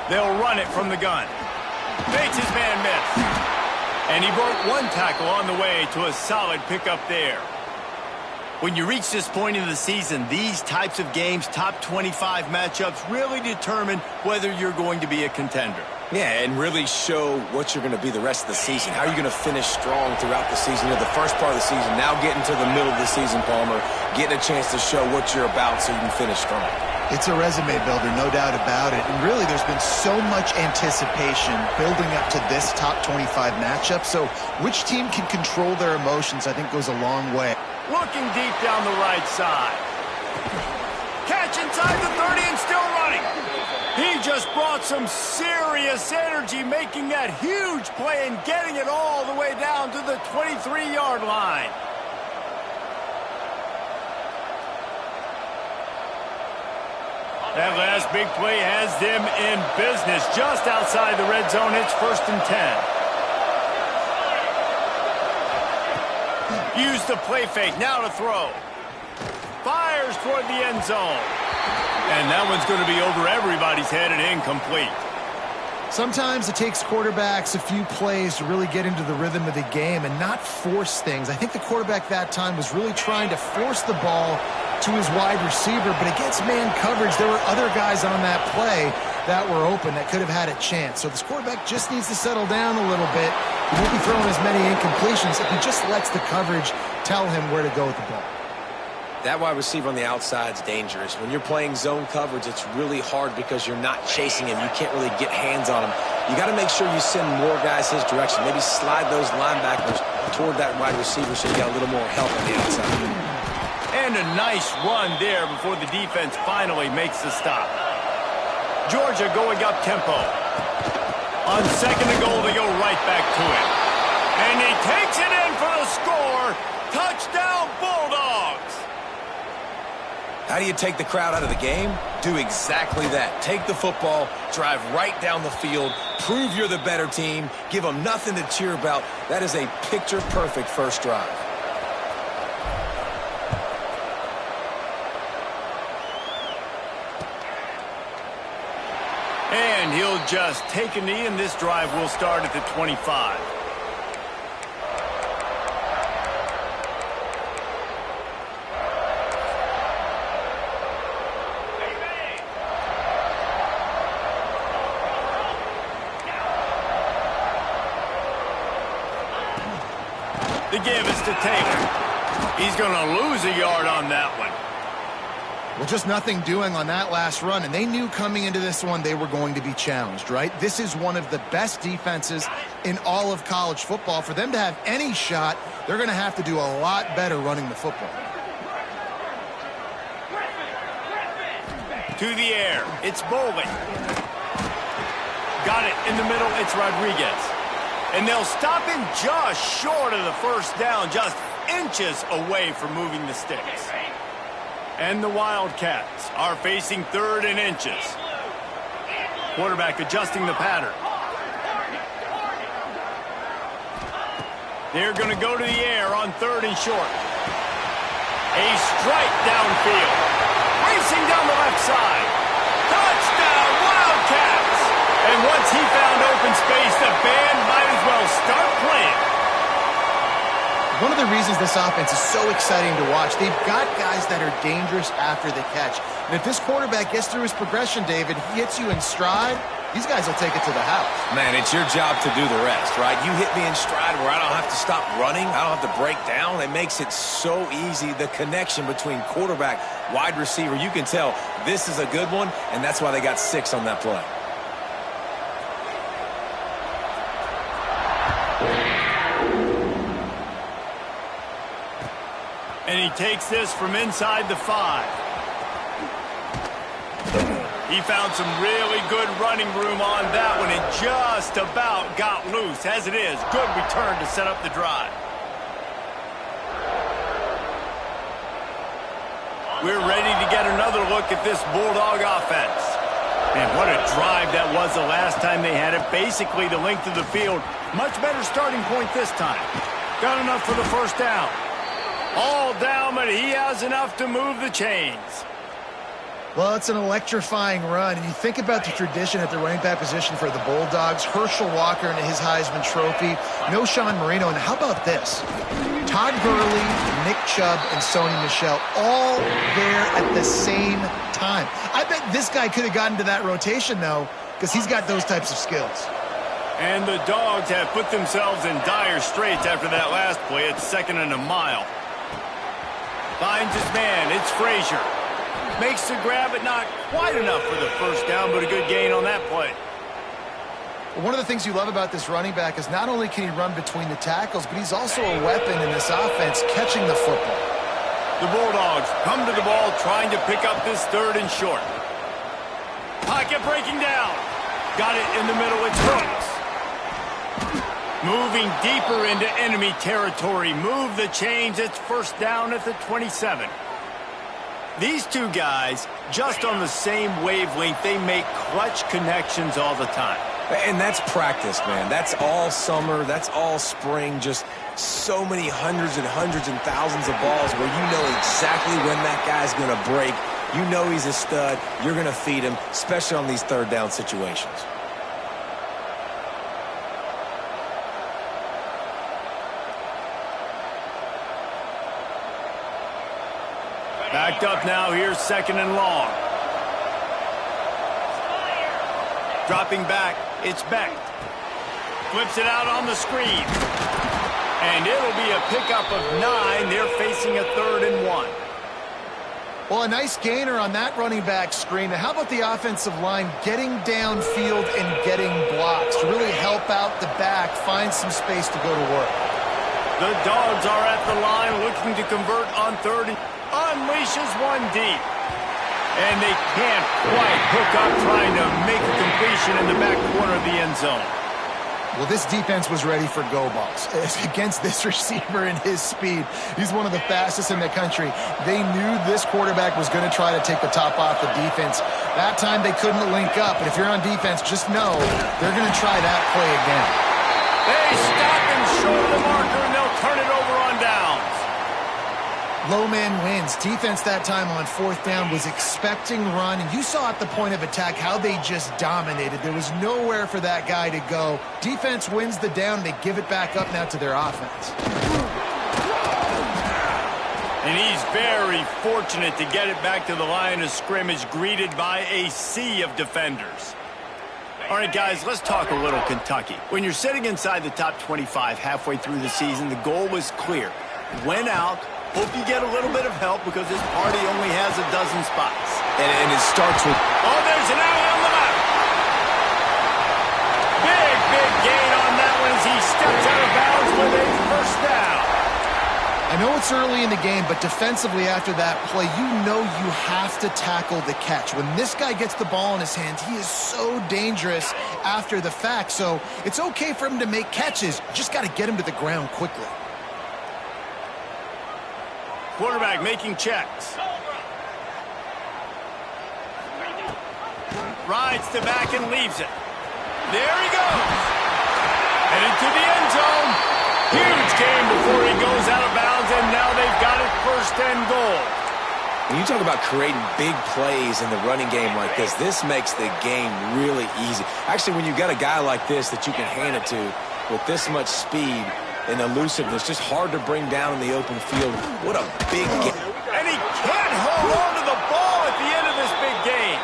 They'll run it from the gun. Makes his man miss. And he broke one tackle on the way to a solid pickup there. When you reach this point in the season, these types of games, top 25 matchups, really determine whether you're going to be a contender. Yeah, and really show what you're going to be the rest of the season. How are you going to finish strong throughout the season? The first part of the season, now getting to the middle of the season, Palmer, getting a chance to show what you're about so you can finish strong. It's a resume builder, no doubt about it. And really, there's been so much anticipation building up to this top 25 matchup. So which team can control their emotions, I think, goes a long way. Looking deep down the right side. Catch inside the 30 and still running. He just brought some serious energy, making that huge play and getting it all the way down to the 23-yard line. That last big play has them in business just outside the red zone. It's 1st and 10. Use the play fake, now to throw. Fires toward the end zone. And that one's going to be over everybody's head and incomplete. Sometimes it takes quarterbacks a few plays to really get into the rhythm of the game and not force things. I think the quarterback that time was really trying to force the ball to his wide receiver, but against man coverage, there were other guys on that play that were open that could have had a chance. So this quarterback just needs to settle down a little bit. He won't be throwing as many incompletions if he just lets the coverage tell him where to go with the ball. That wide receiver on the outside is dangerous. When you're playing zone coverage, it's really hard because you're not chasing him. You can't really get hands on him. You got to make sure you send more guys his direction. Maybe slide those linebackers toward that wide receiver so you got a little more help on the outside. And a nice run there before the defense finally makes the stop. Georgia going up tempo. On 2nd and goal, they go right back to it. And he takes it in for the score. Touchdown, Bulldogs. How do you take the crowd out of the game? Do exactly that. Take the football, drive right down the field, prove you're the better team, give them nothing to cheer about. That is a picture-perfect first drive. And he'll just take a knee, and this drive will start at the 25. The give is to Taylor. He's going to lose a yard on that one. Well, just nothing doing on that last run, and they knew coming into this one they were going to be challenged, right? This is one of the best defenses in all of college football. For them to have any shot, they're going to have to do a lot better running the football. To the air, it's Bowling. Got it in the middle, it's Rodriguez. And they'll stop him just short of the first down, just inches away from moving the sticks. And the Wildcats are facing 3rd and inches. Quarterback adjusting the pattern. They're going to go to the air on 3rd and short. A strike downfield. Racing down the left side. Touchdown, Wildcats! And once he found open space, the band might as well start playing. One of the reasons this offense is so exciting to watch, they've got guys that are dangerous after the catch. And if this quarterback gets through his progression, David, he hits you in stride, these guys will take it to the house. Man, it's your job to do the rest, right? You hit me in stride where I don't have to stop running. I don't have to break down. It makes it so easy. The connection between quarterback, wide receiver, you can tell this is a good one, and that's why they got 6 on that play. And he takes this from inside the 5. He found some really good running room on that one and just about got loose. As it is, good return to set up the drive. We're ready to get another look at this Bulldog offense. And what a drive that was the last time they had it. Basically the length of the field. Much better starting point this time. Got enough for the first down. All down, but he has enough to move the chains. Well, it's an electrifying run, and you think about the tradition at the running back position for the Bulldogs. Herschel Walker and his Heisman Trophy. No Sean Marino, and how about this? Todd Gurley, Nick Chubb, and Sony Michel all there at the same time. I bet this guy could have gotten to that rotation, though, because he's got those types of skills. And the Dogs have put themselves in dire straits after that last play. It's 2nd and a mile. Finds his man. It's Frazier. Makes the grab, but not quite enough for the first down, but a good gain on that play. Well, one of the things you love about this running back is not only can he run between the tackles, but he's also a weapon in this offense, catching the football. The Bulldogs come to the ball, trying to pick up this 3rd and short. Pocket breaking down. Got it in the middle. It's Brooks. Moving deeper into enemy territory. Move the chains. It's 1st down at the 27. These two guys, just on the same wavelength, they make clutch connections all the time. And that's practice, man. That's all summer. That's all spring. Just so many hundreds and thousands of balls where you know exactly when that guy's going to break. You know he's a stud. You're going to feed him, especially on these 3rd down situations. Backed up now, here's 2nd and long. Dropping back, it's Beck. Flips it out on the screen. And it'll be a pickup of 9. They're facing a 3rd and 1. Well, a nice gainer on that running back screen. How about the offensive line getting downfield and getting blocks to really help out the back, find some space to go to work? The Dogs are at the line looking to convert on 3rd. Unleashes one deep. And they can't quite hook up trying to make a completion in the back corner of the end zone. Well, this defense was ready for go balls. Against this receiver and his speed, he's one of the fastest in the country. They knew this quarterback was going to try to take the top off the defense. That time they couldn't link up, but if you're on defense, just know they're going to try that play again. They stop him short of the marker, and they'll turn it over on downs. Low man wins. Defense that time on 4th down was expecting run, and you saw at the point of attack how they just dominated. There was nowhere for that guy to go. Defense wins the down. They give it back up now to their offense. And he's very fortunate to get it back to the line of scrimmage, greeted by a sea of defenders. All right, guys, let's talk a little Kentucky. When you're sitting inside the top 25 halfway through the season, the goal was clear. Win out. Hope you get a little bit of help because this party only has a dozen spots. And it starts with... Oh, there's an alley on the left. Big gain on that one as he steps out of bounds with a 1st down. I know it's early in the game, but defensively after that play, you know you have to tackle the catch. When this guy gets the ball in his hands, he is so dangerous after the fact. So it's okay for him to make catches. You just got to get him to the ground quickly. Quarterback making checks. Rides to back and leaves it. There he goes. And into the end zone. Huge game before he goes out of bounds, and now they've got it 1st and goal. When you talk about creating big plays in the running game like this makes the game really easy. Actually, when you got a guy like this that you can hand it to with this much speed and elusiveness, just hard to bring down in the open field. What a big game. And he can't hold on to the ball at the end of this big game.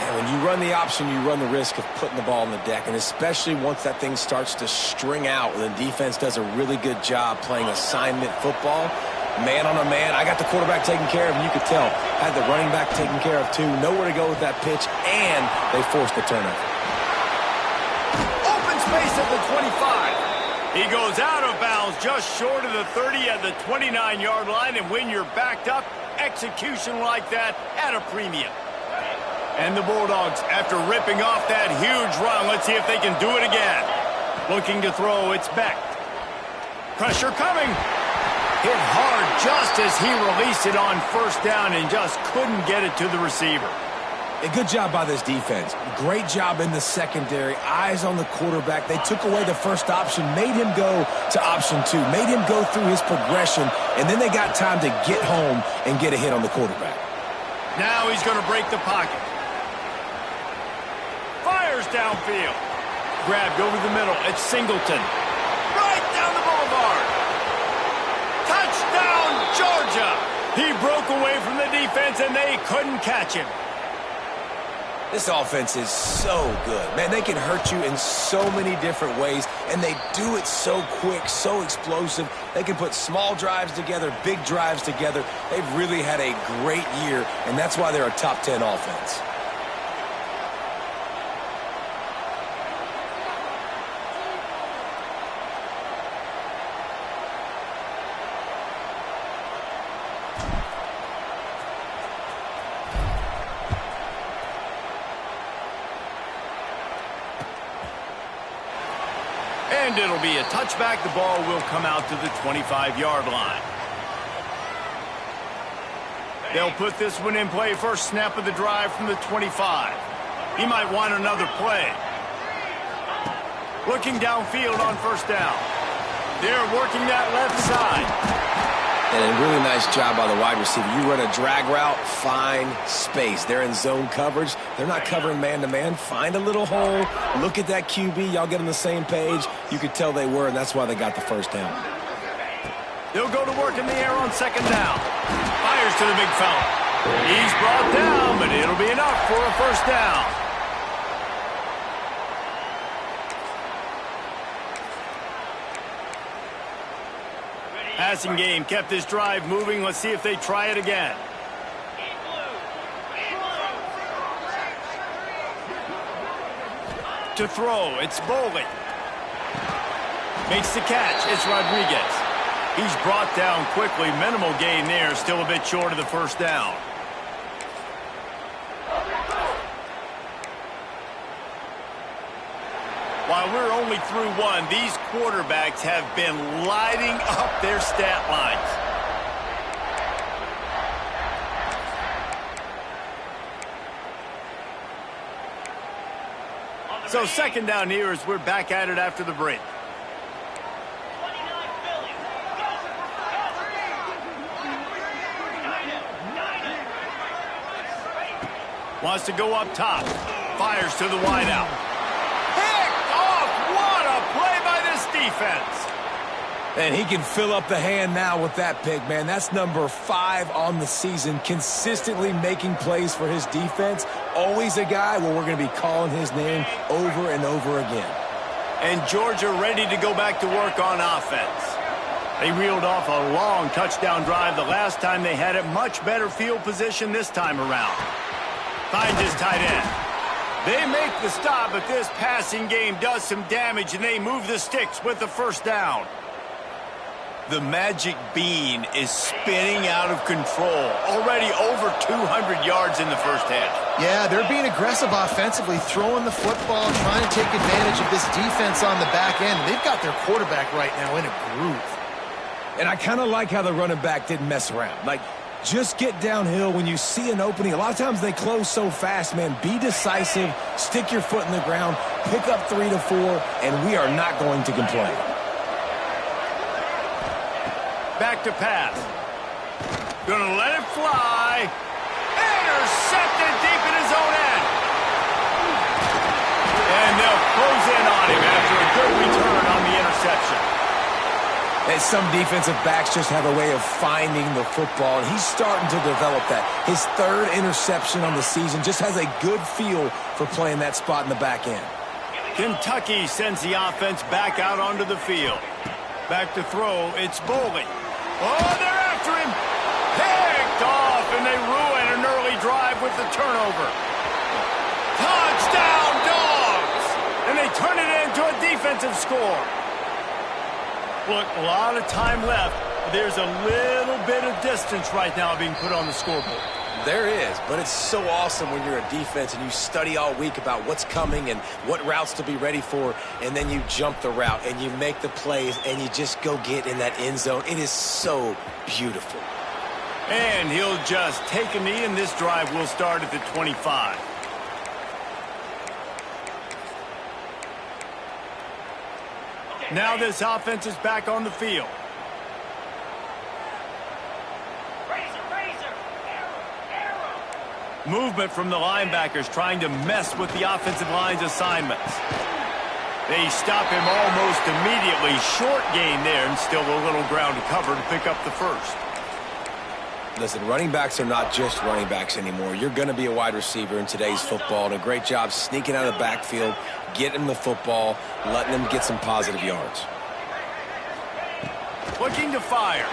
And when you run the option, you run the risk of putting the ball on the deck, and especially once that thing starts to string out, the defense does a really good job playing assignment football. Man on a man, I got the quarterback taken care of, and you could tell, had the running back taken care of too. Nowhere to go with that pitch, and they forced the turnover. Open space at the 25. He goes out of bounds just short of the 30 at the 29-yard line, and when you're backed up, execution like that at a premium. And the Bulldogs, after ripping off that huge run, let's see if they can do it again. Looking to throw, it's Beck. Pressure coming. Hit hard just as he released it on 1st down and just couldn't get it to the receiver. A good job by this defense. Great job in the secondary. Eyes on the quarterback. They took away the first option, made him go to option 2, made him go through his progression, and then they got time to get home and get a hit on the quarterback. Now he's going to break the pocket. Fires downfield. Grabbed over the middle. It's Singleton. Right down the boulevard. Touchdown, Georgia. He broke away from the defense, and they couldn't catch him. This offense is so good. Man, they can hurt you in so many different ways, and they do it so quick, so explosive. They can put small drives together, big drives together. They've really had a great year, and that's why they're a top 10 offense. And it'll be a touchback. The ball will come out to the 25-yard line. They'll put this one in play. First snap of the drive from the 25. He might want another play. Looking downfield on first down. They're working that left side. And a really nice job by the wide receiver. You run a drag route, find space. They're in zone coverage. They're not covering man-to-man. Find a little hole. Look at that QB. Y'all get on the same page. You could tell they were, and that's why they got the first down. They'll go to work in the air on second down. Fires to the big fella. He's brought down, but it'll be enough for a first down. Passing game kept this drive moving. Let's see if they try it again. To throw, it's Boley. Makes the catch, it's Rodriguez. He's brought down quickly. Minimal gain there, still a bit short of the first down. While we're only through one, these quarterbacks have been lighting up their stat lines. So second down here as we're back at it after the break. Wants to go up top. Fires to the wideout. Defense. And he can fill up the hand now with that pick, man. That's number 5 on the season, consistently making plays for his defense. Always a guy where we're going to be calling his name over and over again. And Georgia ready to go back to work on offense. They reeled off a long touchdown drive the last time they had it. Much better field position this time around. Finds his tight end. They make the stop, but this passing game does some damage, and they move the sticks with the first down. The magic bean is spinning out of control. Already over 200 yards in the first half. Yeah, they're being aggressive offensively, throwing the football, trying to take advantage of this defense on the back end. They've got their quarterback right now in a groove. And I kind of like how the running back didn't mess around. Like, just get downhill when you see an opening. A lot of times they close so fast, man. Be decisive, stick your foot in the ground, pick up 3 to 4, and we are not going to complain. Back to pass. Gonna let it fly. Intercepted deep in his own end. And they'll close in on him after a good return on the interception. And some defensive backs just have a way of finding the football, and he's starting to develop that. His 3rd interception on the season, just has a good feel for playing that spot in the back end. Kentucky sends the offense back out onto the field. Back to throw, it's Boley. Oh, they're after him. Picked off, and they ruin an early drive with the turnover. Touchdown, Dogs! And they turn it into a defensive score. Look, a lot of time left. There's a little bit of distance right now being put on the scoreboard. There is, but it's so awesome when you're a defense and you study all week about what's coming and what routes to be ready for, and then you jump the route and you make the plays and you just go get in that end zone. It is so beautiful. And he'll just take a knee, and this drive will start at the 25. Now this offense is back on the field. Movement from the linebackers trying to mess with the offensive line's assignments. They stop him almost immediately. Short gain there, and still a little ground to cover to pick up the first. Listen, running backs are not just running backs anymore. You're going to be a wide receiver in today's football, and a great job sneaking out of the backfield, getting the football, letting them get some positive yards. Looking to fire.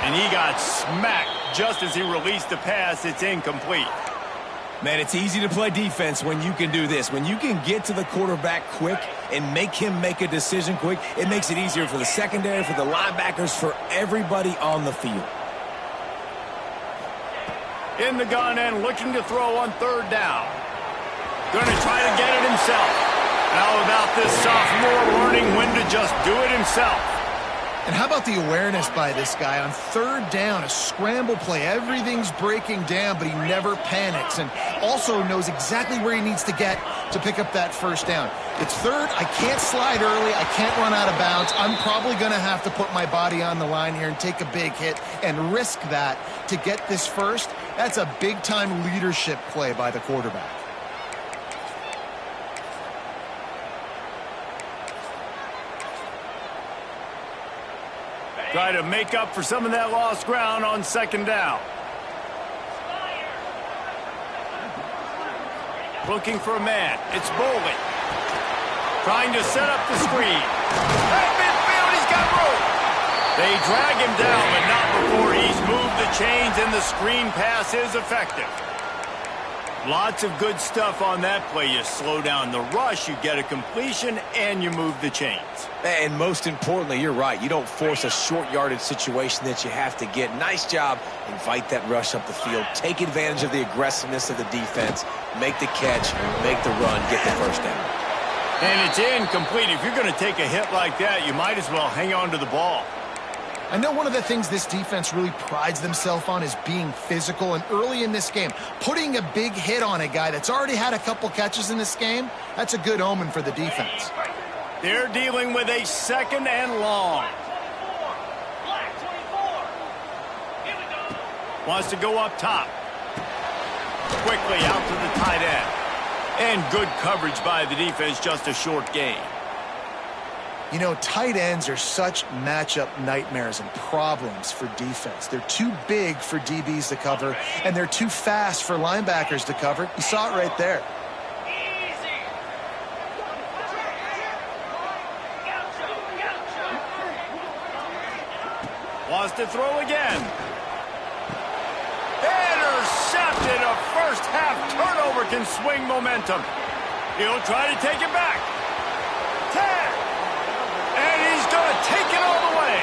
And he got smacked just as he released the pass. It's incomplete. Man, it's easy to play defense when you can do this. When you can get to the quarterback quick and make him make a decision quick, it makes it easier for the secondary, for the linebackers, for everybody on the field. In the gun and looking to throw on third down. Going to try to get it himself. How about this sophomore learning when to just do it himself? And how about the awareness by this guy on third down, a scramble play. Everything's breaking down, but he never panics and also knows exactly where he needs to get to pick up that first down. It's third. I can't slide early. I can't run out of bounds. I'm probably going to have to put my body on the line here and take a big hit and risk that to get this first. That's a big-time leadership play by the quarterback. Try to make up for some of that lost ground on second down. Looking for a man. It's Boley. Trying to set up the screen. At midfield, he's got room. They drag him down, but not before he's moved the chains, and the screen pass is effective. Lots of good stuff on that play. You slow down the rush, you get a completion, and you move the chains. And most importantly, you're right. You don't force a short yardage situation that you have to get. Nice job. Invite that rush up the field. Take advantage of the aggressiveness of the defense. Make the catch, make the run, get the first down. And it's incomplete. If you're going to take a hit like that, you might as well hang on to the ball. I know one of the things this defense really prides themselves on is being physical, and early in this game, putting a big hit on a guy that's already had a couple catches in this game, that's a good omen for the defense. They're dealing with a second and long. Wants to go up top. Quickly out to the tight end. And good coverage by the defense, just a short gain. You know, tight ends are such matchup nightmares and problems for defense. They're too big for DBs to cover, and they're too fast for linebackers to cover. You saw it right there. Wants to throw again. Intercepted. A first half turnover can swing momentum. He'll try to take it back. 10. And he's going to take it all the way.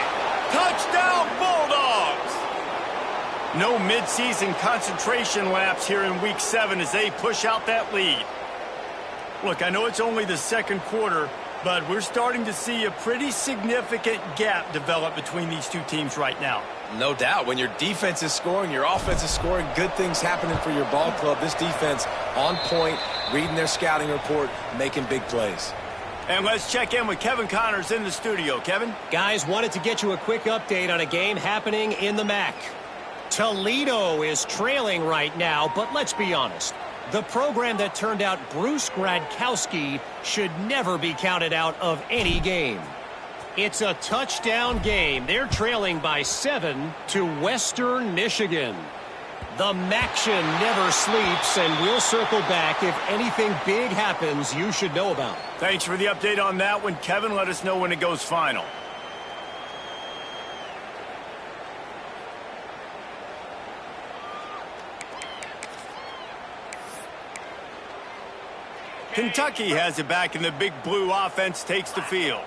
Touchdown, Bulldogs. No midseason concentration laps here in Week 7 as they push out that lead. Look, I know it's only the second quarter, but we're starting to see a pretty significant gap develop between these two teams right now. No doubt. When your defense is scoring, your offense is scoring, good things happening for your ball club. This defense on point, reading their scouting report, making big plays. And let's check in with Kevin Connors in the studio. Kevin? Guys, wanted to get you a quick update on a game happening in the MAC. Toledo is trailing right now, but let's be honest. The program that turned out Bruce Gradkowski should never be counted out of any game. It's a touchdown game. They're trailing by 7 to Western Michigan. The Maction never sleeps, and we'll circle back if anything big happens you should know about. Thanks for the update on that one, Kevin. Let us know when it goes final. Kentucky has it back, and the Big Blue offense takes the field.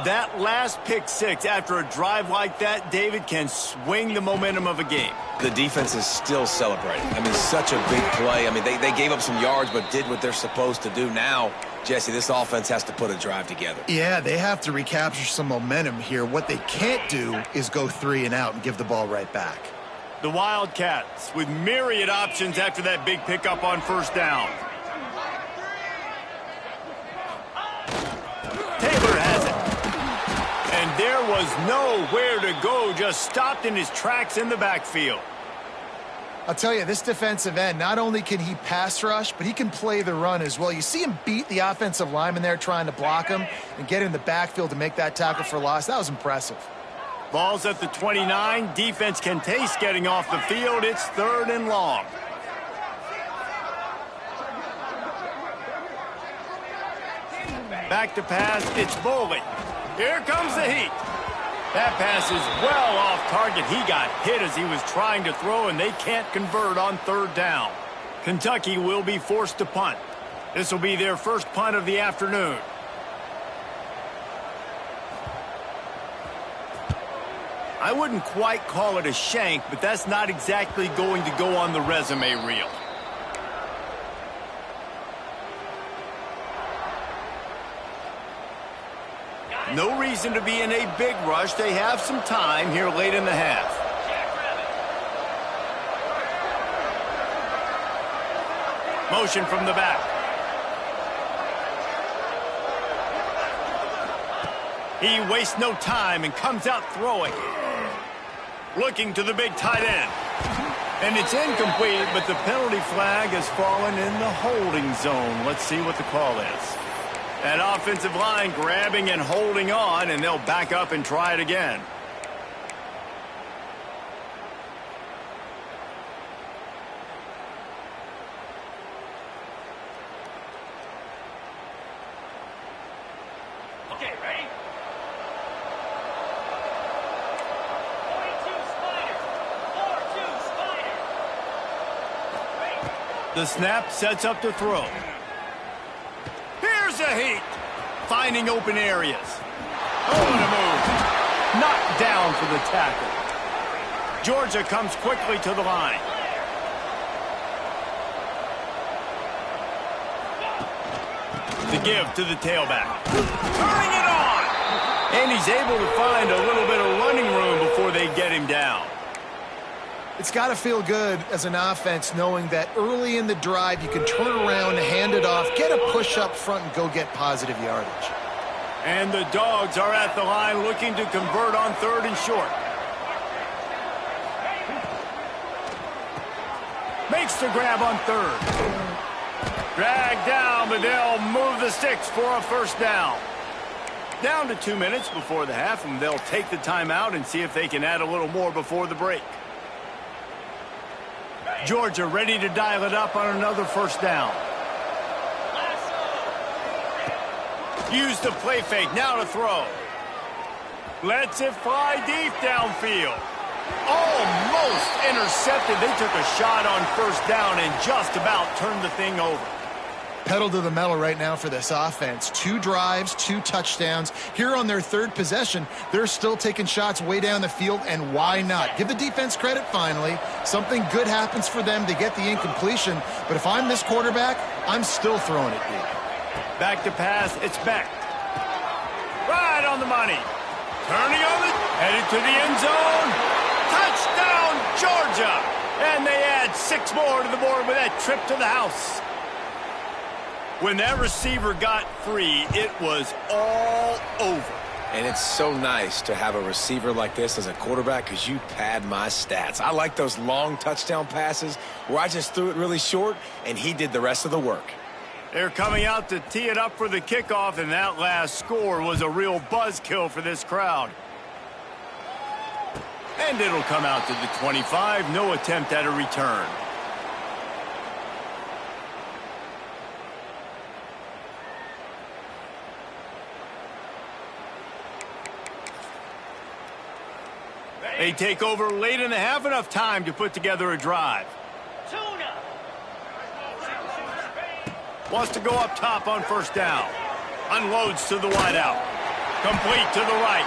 That last pick six after a drive like that, David, can swing the momentum of a game. The defense is still celebrating. I mean, such a big play. I mean, they gave up some yards but did what they're supposed to do. Now, Jesse, this offense has to put a drive together. Yeah, they have to recapture some momentum here. What they can't do is go 3 and out and give the ball right back. The Wildcats with myriad options after that big pickup on first down. Taylor has it. And there was nowhere to go, just stopped in his tracks in the backfield. I'll tell you, this defensive end, not only can he pass rush, but he can play the run as well. You see him beat the offensive lineman there trying to block him and get in the backfield to make that tackle for loss. That was impressive. Ball's at the 29. Defense can taste getting off the field. It's 3rd and long. Back to pass. It's Boley. Here comes the heat. That pass is well off target. He got hit as he was trying to throw, and they can't convert on 3rd down. Kentucky will be forced to punt. This will be their first punt of the afternoon. I wouldn't quite call it a shank, but that's not exactly going to go on the resume reel. No reason to be in a big rush. They have some time here late in the half. Motion from the back. He wastes no time and comes out throwing. Looking to the big tight end. And it's incomplete, but the penalty flag has fallen in the holding zone. Let's see what the call is. That offensive line grabbing and holding on, and they'll back up and try it again. Okay, ready? The snap sets up to throw. Here's a heat. Finding open areas. Oh, and a move. Knocked down for the tackle. Georgia comes quickly to the line. The give to the tailback. Turning it on. And he's able to find a little bit of running room before they get him down. It's got to feel good as an offense knowing that early in the drive you can turn around, hand it off, get a push up front, and go get positive yardage. And the Dogs are at the line looking to convert on 3rd and short. Makes the grab on 3rd. Dragged down, but they'll move the sticks for a 1st down. Down to 2 minutes before the half, and they'll take the timeout and see if they can add a little more before the break. Georgia ready to dial it up on another 1st down. Use the play fake, now to throw. Lets it fly deep downfield. Almost intercepted. They took a shot on 1st down and just about turned the thing over. Pedal to the metal right now for this offense. 2 drives, 2 touchdowns. Here on their 3rd possession, they're still taking shots way down the field, and why not? Give the defense credit finally. Something good happens for them. They get the incompletion, but if I'm this quarterback, I'm still throwing it deep. Back to pass, it's Beck. Right on the money. Turning on the, headed to the end zone. Touchdown, Georgia! And they add 6 more to the board with that trip to the house. When that receiver got free, it was all over. And it's so nice to have a receiver like this as a quarterback because you pad my stats. I like those long touchdown passes where I just threw it really short and he did the rest of the work. They're coming out to tee it up for the kickoff, and that last score was a real buzzkill for this crowd. And it'll come out to the 25. No attempt at a return. They take over late in the half, enough time to put together a drive. Wants to go up top on 1st down. Unloads to the wideout. Complete to the right.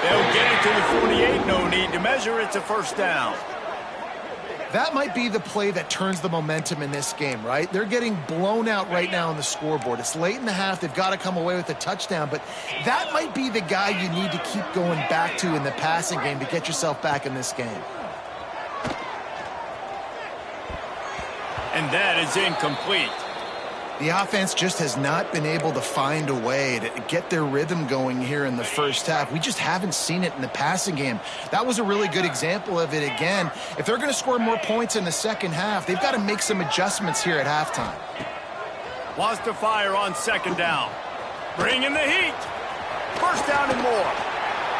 They'll get it to the 48. No need to measure. It's a 1st down. That might be the play that turns the momentum in this game, right? They're getting blown out right now on the scoreboard. It's late in the half. They've got to come away with a touchdown, but that might be the guy you need to keep going back to in the passing game to get yourself back in this game. And that is incomplete. The offense just has not been able to find a way to get their rhythm going here in the first half. We just haven't seen it in the passing game. That was a really good example of it again. If they're going to score more points in the second half, they've got to make some adjustments here at halftime. Wants to fire on second down. Bring in the heat. First down and more.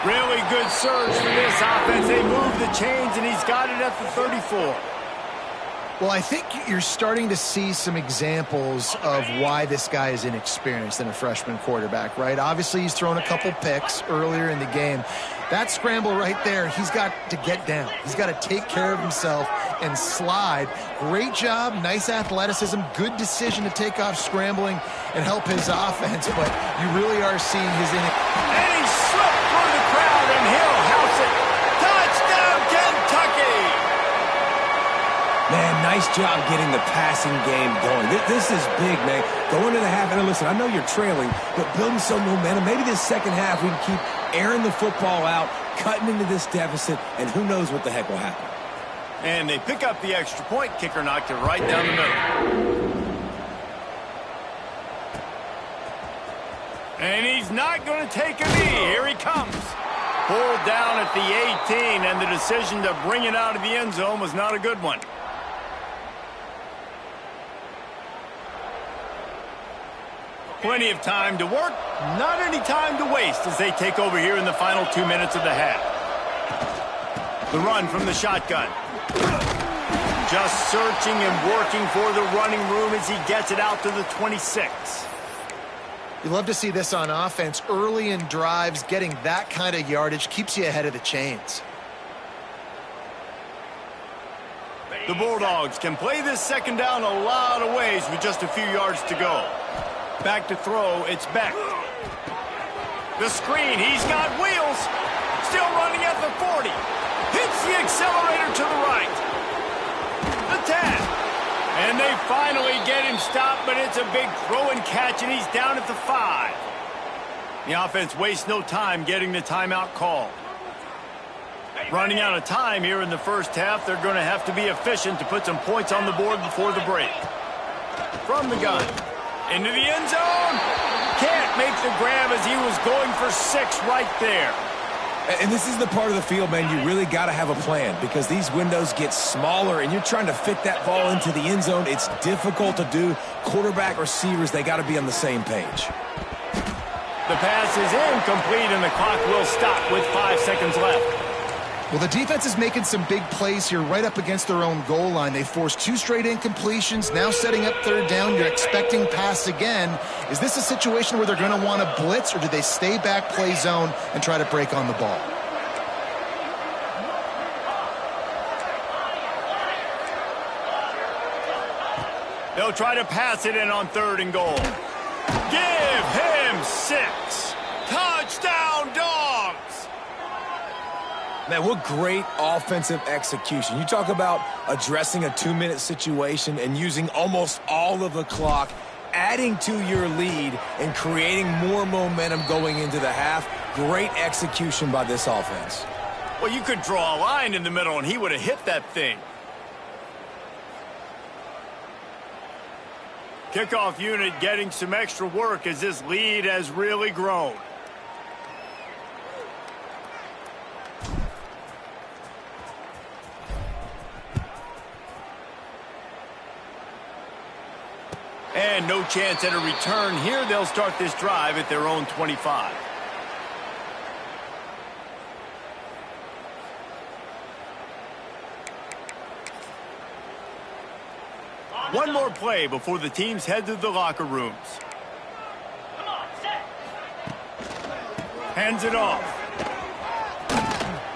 Really good surge for this offense. They move the chains, and he's got it at the 34. Well, I think you're starting to see some examples of why this guy is inexperienced in a freshman quarterback, right? Obviously, he's thrown a couple picks earlier in the game. That scramble right there, he's got to get down. He's got to take care of himself and slide. Great job, nice athleticism, good decision to take off scrambling and help his offense, but you really are seeing his And he slipped through the crowd, and he'll house it. Touchdown, Kentucky! Man, nice job getting the passing game going. This is big, man. Going to the half, and listen, I know you're trailing, but building some momentum. Maybe this second half we can keep airing the football out, cutting into this deficit, and who knows what the heck will happen. And they pick up the extra point. Kicker knocked it right down the middle. And he's not going to take a knee. Here he comes. Pulled down at the 18, and the decision to bring it out of the end zone was not a good one. Plenty of time to work, not any time to waste as they take over here in the final 2 minutes of the half. The run from the shotgun. Just searching and working for the running room as he gets it out to the 26. You love to see this on offense. Early in drives, getting that kind of yardage keeps you ahead of the chains. The Bulldogs can play this second down a lot of ways with just a few yards to go. Back to throw, it's Beck. The screen, he's got wheels. Still running at the 40. Hits the accelerator to the right. The 10. And they finally get him stopped, but it's a big throw and catch, and he's down at the 5. The offense wastes no time getting the timeout called. Running out of time here in the first half, they're going to have to be efficient to put some points on the board before the break. From the gun. Into the end zone. Can't make the grab as he was going for 6 right there. And this is the part of the field, man, you really got to have a plan because these windows get smaller and you're trying to fit that ball into the end zone. It's difficult to do. Quarterback, receivers, they got to be on the same page. The pass is incomplete and the clock will stop with 5 seconds left. Well, the defense is making some big plays here right up against their own goal line. They forced 2 straight incompletions, now setting up third down. You're expecting pass again. Is this a situation where they're going to want to blitz, or do they stay back, play zone, and try to break on the ball? They'll try to pass it in on 3rd and goal. Give him 6. Touchdown, Dogs! Man, what great offensive execution. You talk about addressing a 2-minute situation and using almost all of the clock, adding to your lead and creating more momentum going into the half. Great execution by this offense. Well, you could draw a line in the middle and he would have hit that thing. Kickoff unit getting some extra work as this lead has really grown. And no chance at a return here. They'll start this drive at their own 25. One more play before the teams head to the locker rooms. Hands it off.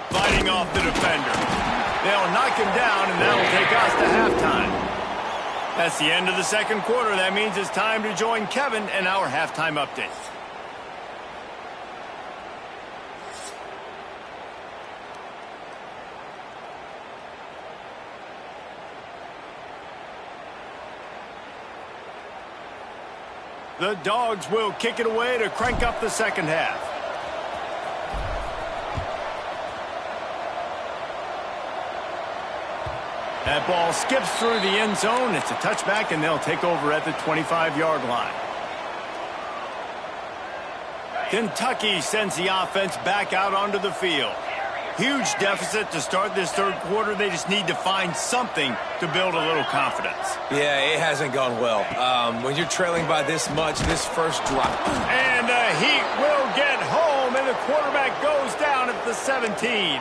Fighting off the defender. They'll knock him down, and that'll take us to halftime. That's the end of the second quarter. That means it's time to join Kevin and our halftime update. The Dogs will kick it away to crank up the second half. That ball skips through the end zone. It's a touchback, and they'll take over at the 25-yard line. Kentucky sends the offense back out onto the field. Huge deficit to start this third quarter. They just need to find something to build a little confidence. Yeah, it hasn't gone well. When you're trailing by this much, this first drop. And the Heat will get home, and the quarterback goes down at the 17.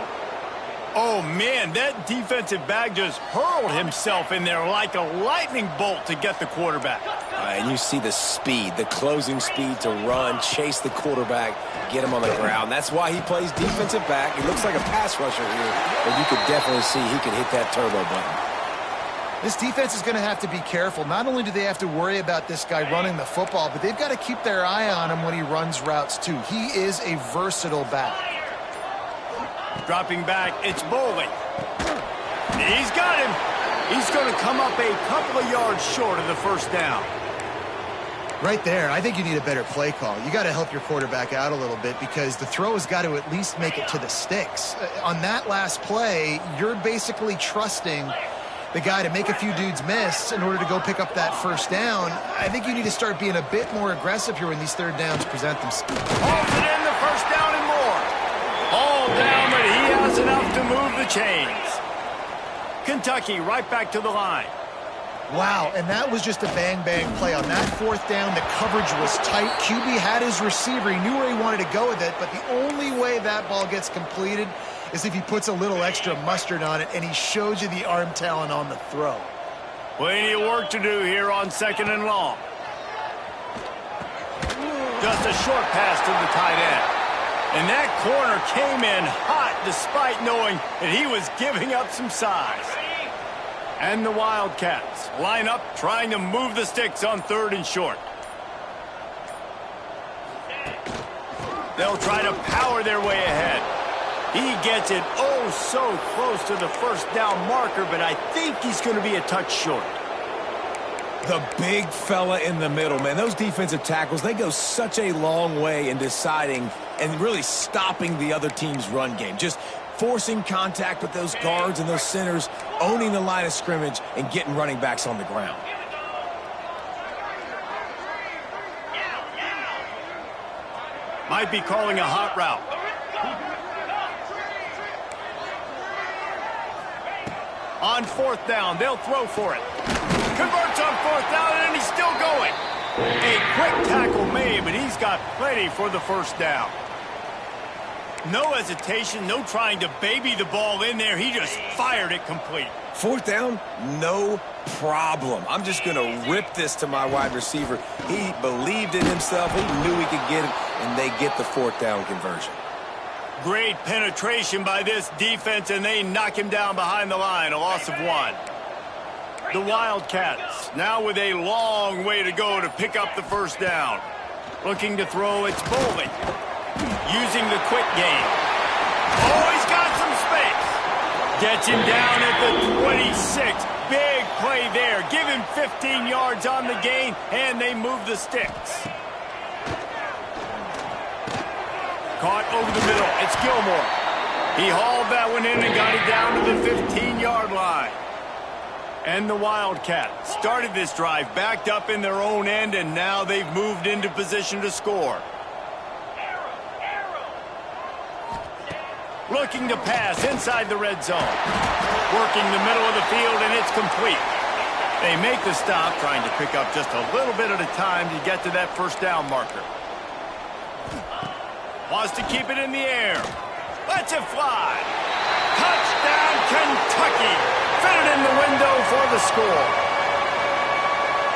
Oh, man, that defensive back just hurled himself in there like a lightning bolt to get the quarterback. And you see the speed, the closing speed to run, chase the quarterback, get him on the ground. That's why he plays defensive back. He looks like a pass rusher here, but you could definitely see he could hit that turbo button. This defense is going to have to be careful. Not only do they have to worry about this guy running the football, but they've got to keep their eye on him when he runs routes, too. He is a versatile back. Dropping back, it's Bowling. He's got him. He's going to come up a couple of yards short of the first down. Right there, I think you need a better play call. You got to help your quarterback out a little bit because the throw has got to at least make it to the sticks. On that last play, you're basically trusting the guy to make a few dudes miss in order to go pick up that first down. I think you need to start being a bit more aggressive here when these third downs present themselves. Holds it in, the first down and more. All down, but he has enough to move the chains. Kentucky right back to the line. Wow, and that was just a bang-bang play. On that fourth down, the coverage was tight. QB had his receiver. He knew where he wanted to go with it, but the only way that ball gets completed is if he puts a little extra mustard on it, and he shows you the arm talent on the throw. Plenty of work to do here on second and long. Just a short pass to the tight end. And that corner came in hot despite knowing that he was giving up some size. And the Wildcats line up trying to move the sticks on third and short. They'll try to power their way ahead. He gets it oh so close to the first down marker, but I think he's going to be a touch short. The big fella in the middle, man. Those defensive tackles, they go such a long way in deciding and really stopping the other team's run game. Just forcing contact with those guards and those centers, owning the line of scrimmage, and getting running backs on the ground. Might be calling a hot route. On fourth down, they'll throw for it. Converts on fourth down, and he's still going. A quick tackle made, but he's got plenty for the first down. No hesitation, no trying to baby the ball in there. He just fired it complete. Fourth down, no problem. I'm just going to rip this to my wide receiver. He believed in himself. He knew he could get it, and they get the fourth down conversion. Great penetration by this defense, and they knock him down behind the line, a loss of 1. The Wildcats now with a long way to go to pick up the first down. Looking to throw, it's Bowling. Using the quick game. Oh, he's got some space. Gets him down at the 26. Big play there. Give him 15 yards on the gain, and they move the sticks. Caught over the middle. It's Gilmore. He hauled that one in and got it down to the 15-yard line. And the Wildcats started this drive backed up in their own end, and now they've moved into position to score. Looking to pass inside the red zone. Working the middle of the field, and it's complete. They make the stop, trying to pick up just a little bit at a time to get to that first down marker. Wants to keep it in the air. Lets it fly. Touchdown, Kentucky. Fit it in the window for the score.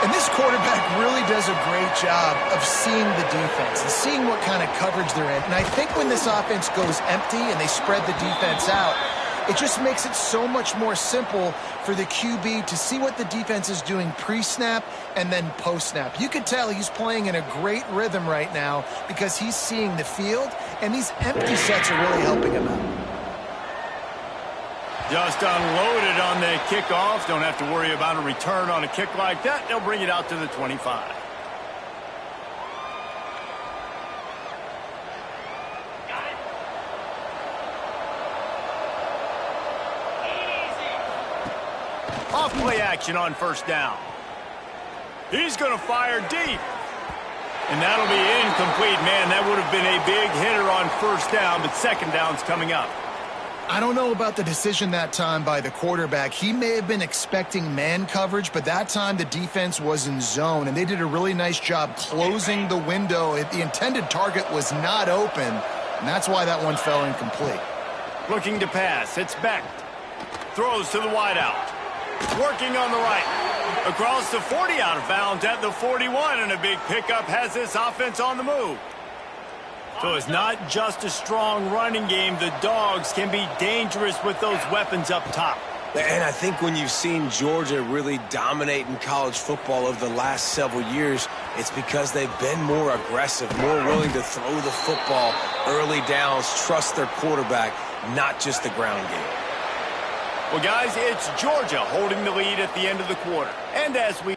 And this quarterback really does a great job of seeing the defense and seeing what kind of coverage they're in. And I think when this offense goes empty and they spread the defense out, it just makes it so much more simple for the QB to see what the defense is doing pre-snap and then post-snap. You could tell he's playing in a great rhythm right now because he's seeing the field, and these empty sets are really helping him out. Just unloaded on the kickoff. Don't have to worry about a return on a kick like that. They'll bring it out to the 25. Enough play action on first down. He's going to fire deep. And that'll be incomplete. Man, that would have been a big hitter on first down, but second down's coming up. I don't know about the decision that time by the quarterback. He may have been expecting man coverage, but that time the defense was in zone, and they did a really nice job closing the window. The intended target was not open, and that's why that one fell incomplete. Looking to pass. It's Beck. Throws to the wideout. Working on the right. Across the 40, out of bounds at the 41, and a big pickup has this offense on the move. So it's not just a strong running game. The Dogs can be dangerous with those weapons up top. And I think when you've seen Georgia really dominate in college football over the last several years, it's because they've been more aggressive, more willing to throw the football early downs, trust their quarterback, not just the ground game. Well, guys, it's Georgia holding the lead at the end of the quarter. And as we